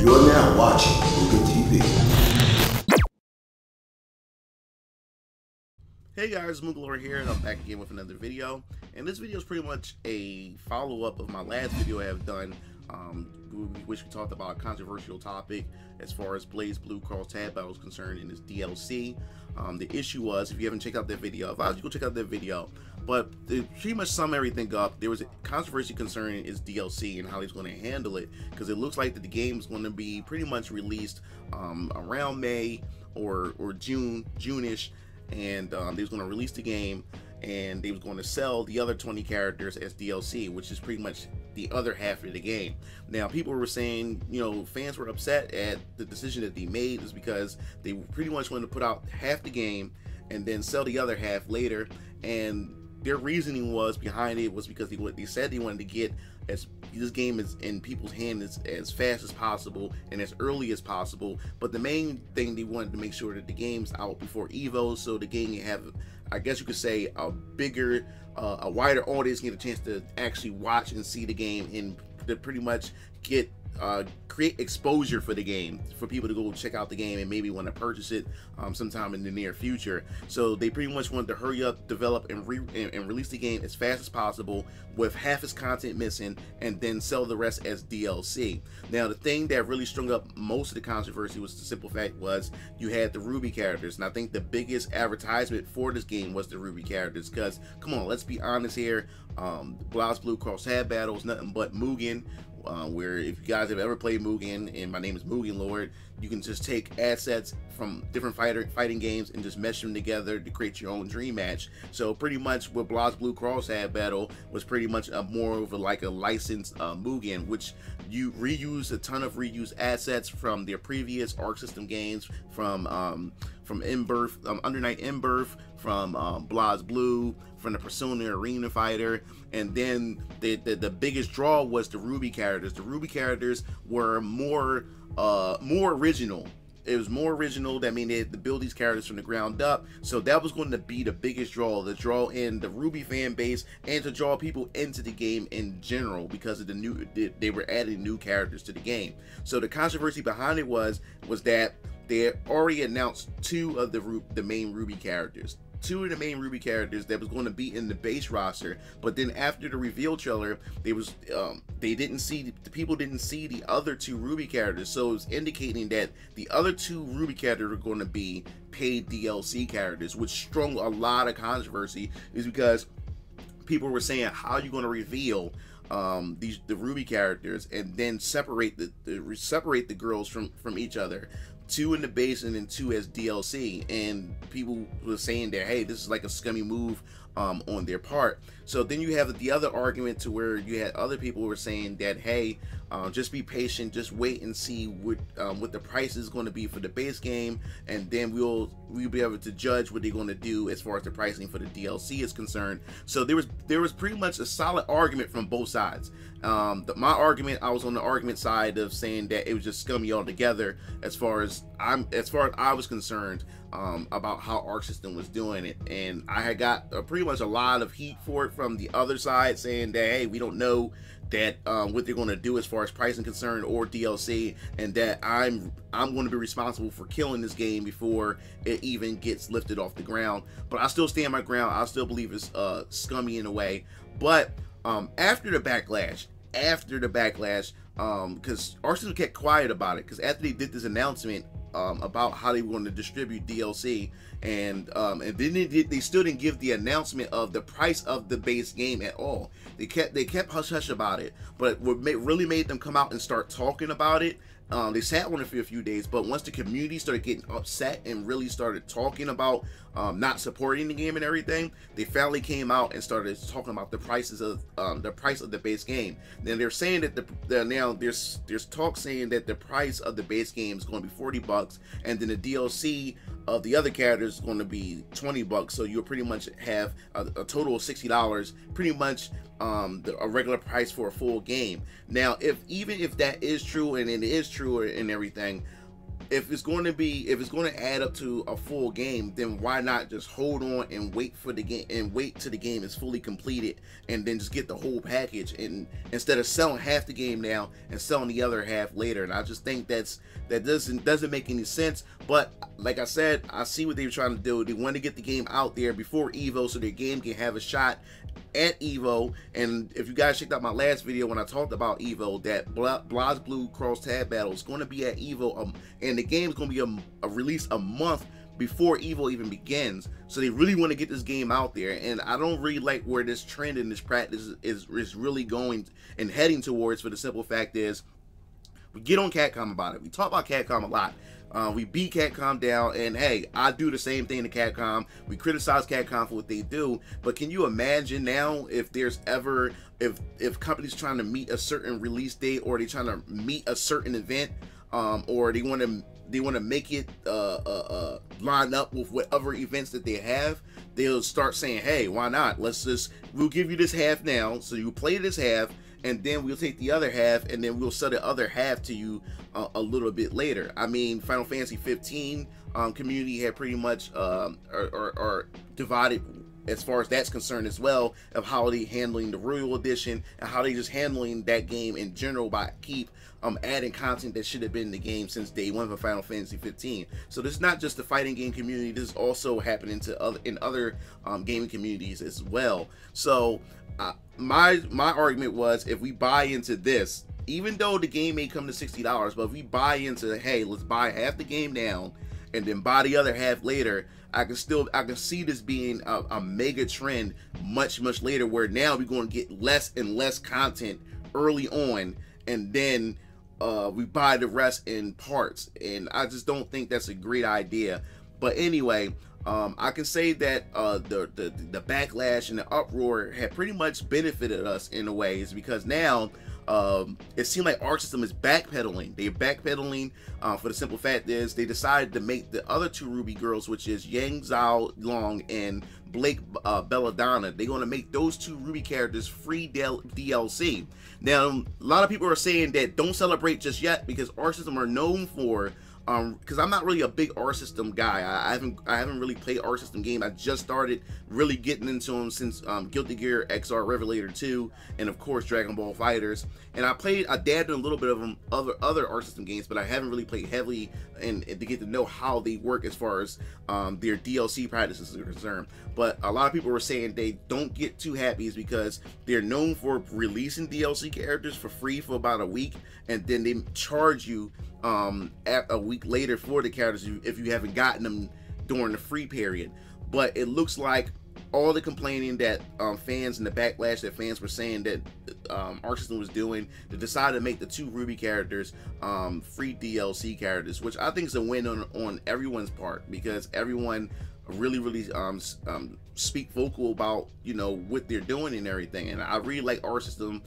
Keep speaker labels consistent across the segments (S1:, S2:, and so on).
S1: You are now watching Mugen TV.
S2: Hey guys, MugenLord here, and I'm back again with another video. And this video is pretty much a follow-up of my last video I have done, which we talked about a controversial topic as far as BlazBlue Cross Tag Battle is concerned in this DLC. The issue was, if you haven't checked out that video, I advise you go check out that video. But to pretty much sum everything up, there was a controversy concerning its DLC and how he's going to handle it, because it looks like that the game is going to be pretty much released around May or June-ish. And they was going to release the game, and they was going to sell the other 20 characters as DLC, which is pretty much the other half of the game. Now, people were saying, you know, fans were upset at the decision that they made, is because they pretty much wanted to put out half the game and then sell the other half later. And their reasoning was behind it was because they said they wanted to get this game is in people's hands as fast as possible and as early as possible. But the main thing, they wanted to make sure that the game's out before Evo, so the game can have, I guess you could say, a bigger, a wider audience get a chance to actually watch and see the game, and to pretty much get create exposure for the game, for people to go check out the game and maybe want to purchase it sometime in the near future. So they pretty much wanted to hurry up, develop, and release the game as fast as possible with half its content missing, and then sell the rest as DLC. Now, the thing that really strung up most of the controversy was the simple fact was you had the RWBY characters, and I think the biggest advertisement for this game was the RWBY characters, because come on, let's be honest here, BlazBlue Cross Tag Battle is nothing but Mugen. Where if you guys have ever played Mugen, and my name is MugenLord, you can just take assets from different fighting games and just mesh them together to create your own dream match. So pretty much with BlazBlue Cross Tag Battle was pretty much more of a licensed Mugen, which you reuse a ton of reused assets from their previous Arcsystem games, from Under Night In-Birth, from BlazBlue, from the Persona Arena Fighter. And then the biggest draw was the RWBY characters. The RWBY characters were more original. It was more original. That means they had to build these characters from the ground up. So that was going to be the biggest draw, to draw in the RWBY fan base and to draw people into the game in general, because of they were adding new characters to the game. So the controversy behind it was that they had already announced two of the main RWBY characters. Two of the main RWBY characters that was going to be in the base roster, but then after the reveal trailer, the people didn't see the other two RWBY characters, so it was indicating that the other two RWBY characters were going to be paid DLC characters, which strung a lot of controversy, is because people were saying, how are you going to reveal the RWBY characters and then separate the girls from each other? Two in the base and then two as DLC, and people were saying that, hey, this is like a scummy move on their part. So then you have the other argument, to where you had other people who were saying that, hey, just be patient, just wait and see what the price is going to be for the base game, and then we'll be able to judge what they're going to do as far as the pricing for the DLC is concerned. So there was pretty much a solid argument from both sides. My argument, I was on the argument side of saying that it was just scummy altogether, as far as I was concerned, about how Arcsystem was doing it. And I had got pretty much a lot of heat for it from the other side, saying that, hey, we don't know that what they're going to do as far as pricing concerned or DLC, and that I'm going to be responsible for killing this game before it even gets lifted off the ground. But I still stand my ground. I still believe it's scummy in a way. But after the backlash, because Arcsystem kept quiet about it, because after they did this announcement about how they were going to distribute DLC, and then they still didn't give the announcement of the price of the base game at all. They kept hush hush about it. But what really made them come out and start talking about it, they sat on it for a few days, but once the community started getting upset and really started talking about not supporting the game and everything, they finally came out and started talking about the prices of the price of the base game. Then they're saying that now there's talk saying that the price of the base game is going to be $40, and then the DLC of the other characters is going to be $20. So you'll pretty much have a total of $60, pretty much a regular price for a full game. Now, even if that is true, and it is true and everything, if it's going to add up to a full game, then why not just hold on and wait for the game, and wait till the game is fully completed, and then just get the whole package, and instead of selling half the game now and selling the other half later. And I just think that doesn't make any sense. But like I said, I see what they were trying to do. They want to get the game out there before Evo, so their game can have a shot at Evo. And if you guys checked out my last video when I talked about Evo, that BlazBlue Cross Tag Battle is going to be at Evo, and the game is going to be a release a month before Evo even begins. So they really want to get this game out there, and I don't really like where this trend and this practice is really going and heading towards, for the simple fact is, we get on Capcom about it. We talk about Capcom a lot. We beat Capcom down, and hey, I do the same thing to Capcom. We criticize Capcom for what they do, but can you imagine now if there's ever, if companies trying to meet a certain release date, or they trying to meet a certain event, or they want to make it line up with whatever events that they have, they'll start saying, hey, why not? We'll give you this half now, so you play this half, and then we'll take the other half, and then we'll sell the other half to you a little bit later. I mean, Final Fantasy 15 community had pretty much are divided as far as that's concerned as well, of how they handling the Royal Edition and how they just handling that game in general by keep adding content that should have been in the game since day one for Final Fantasy 15. So this is not just the fighting game community, this is also happening in other gaming communities as well. So my argument was, if we buy into this, even though the game may come to $60, but if we buy into, hey, let's buy half the game now and then buy the other half later, I can see this being a mega trend much later, where now we're going to get less and less content early on, and then we buy the rest in parts. And I just don't think that's a great idea. But anyway, I can say that the backlash and the uproar had pretty much benefited us in a way, is because now it seemed like Arcsystem is backpedaling. They're backpedaling for the simple fact is they decided to make the other two RWBY girls, which is Yang Zhao Long and Blake Belladonna, they're going to make those two RWBY characters free DLC. Now, a lot of people are saying that don't celebrate just yet, because Arcsystem are known for, because I'm not really a big Arcsystem guy. I haven't really played Arcsystem game. I just started really getting into them since Guilty Gear XR Revelator 2, and of course Dragon Ball FighterZ. And I dabbed in a little bit of them other Arcsystem games, but I haven't really played heavily and to get to know how they work as far as their DLC practices are concerned. But a lot of people were saying they don't get too happy is because they're known for releasing DLC characters for free for about a week, and then they charge you at a week later for the characters if you haven't gotten them during the free period. But it looks like all the complaining that fans and the backlash that fans were saying that Arcsystem was doing, to decide to make the two RWBY characters free DLC characters, which I think is a win on everyone's part, because everyone really speak vocal about, you know, what they're doing and everything. And I really like Arcsystem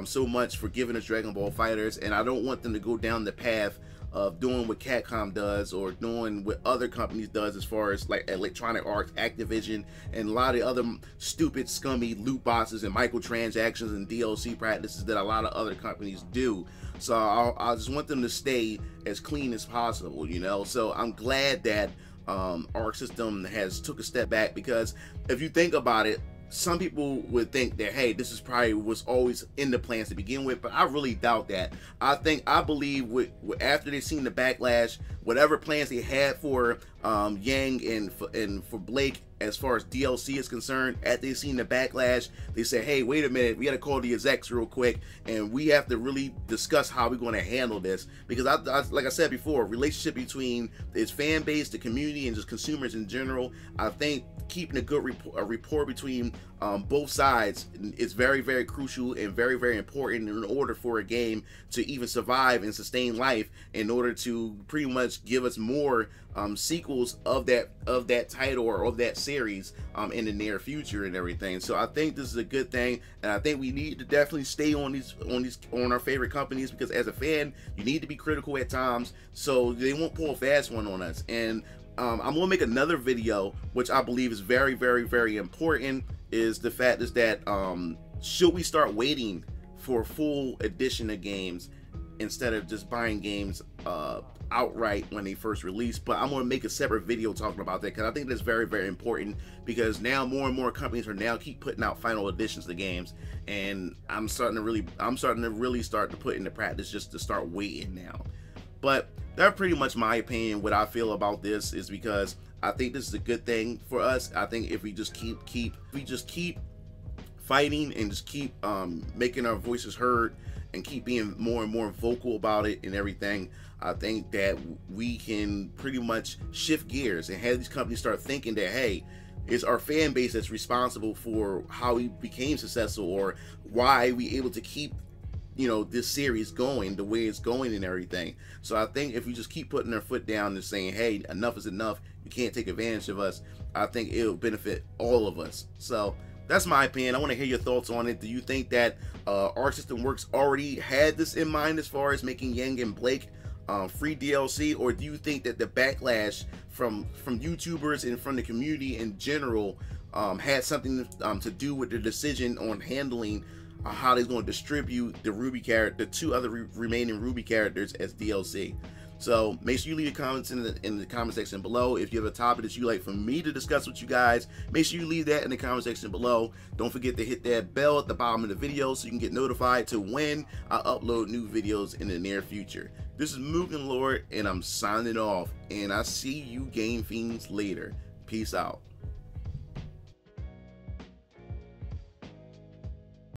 S2: so much for giving us Dragon Ball FighterZ, and I don't want them to go down the path of doing what Capcom does or doing what other companies does, as far as like Electronic Arts, Activision, and a lot of other stupid, scummy loot boxes and microtransactions and DLC practices that a lot of other companies do. So I just want them to stay as clean as possible, you know. So I'm glad that Arcsystem has took a step back, because if you think about it, some people would think that, hey, this is probably was always in the plans to begin with, but I really doubt that. I believe after they've seen the backlash, whatever plans they had for Yang and for Blake as far as DLC is concerned, after they've seen the backlash, they said, hey, wait a minute, we got to call the execs real quick, and we have to really discuss how we're going to handle this. Because like I said before, relationship between its fan base, the community, and just consumers in general, I think keeping a good rapport between both sides is very crucial and very important in order for a game to even survive and sustain life, in order to pretty much give us more sequels of that title or of that series in the near future and everything. So I think this is a good thing, and I think we need to definitely stay on our favorite companies, because as a fan, you need to be critical at times so they won't pull a fast one on us. And I'm gonna make another video, which I believe is very important, is the fact is that should we start waiting for full edition of games instead of just buying games outright when they first release. But I'm going to make a separate video talking about that, because I think that's very, very important, because now more and more companies are now keep putting out final editions to games, and I'm starting to really start to put into practice just to start waiting now. But that's pretty much my opinion. What I feel about this is, because I think this is a good thing for us. I think if we just keep fighting and just keep making our voices heard and keep being more and more vocal about it and everything, I think that we can pretty much shift gears and have these companies start thinking that, hey, it's our fan base that's responsible for how we became successful, or why we able to keep, you know, this series going the way it's going and everything. So I think if we just keep putting our foot down and saying, hey, enough is enough, you can't take advantage of us, I think it'll benefit all of us. So that's my opinion. I want to hear your thoughts on it. Do you think that Arcsystem Works already had this in mind as far as making Yang and Blake free DLC, or do you think that the backlash from YouTubers and from the community in general had something to do with the decision on handling how they're going to distribute the RWBY character, the two other remaining RWBY characters, as DLC? So make sure you leave your comments in the comment section below. If you have a topic that you like for me to discuss with you guys, make sure you leave that in the comment section below. Don't forget to hit that bell at the bottom of the video so you can get notified to when I upload new videos in the near future. This is MugenLord, and I'm signing off, and I see you game fiends later. Peace out.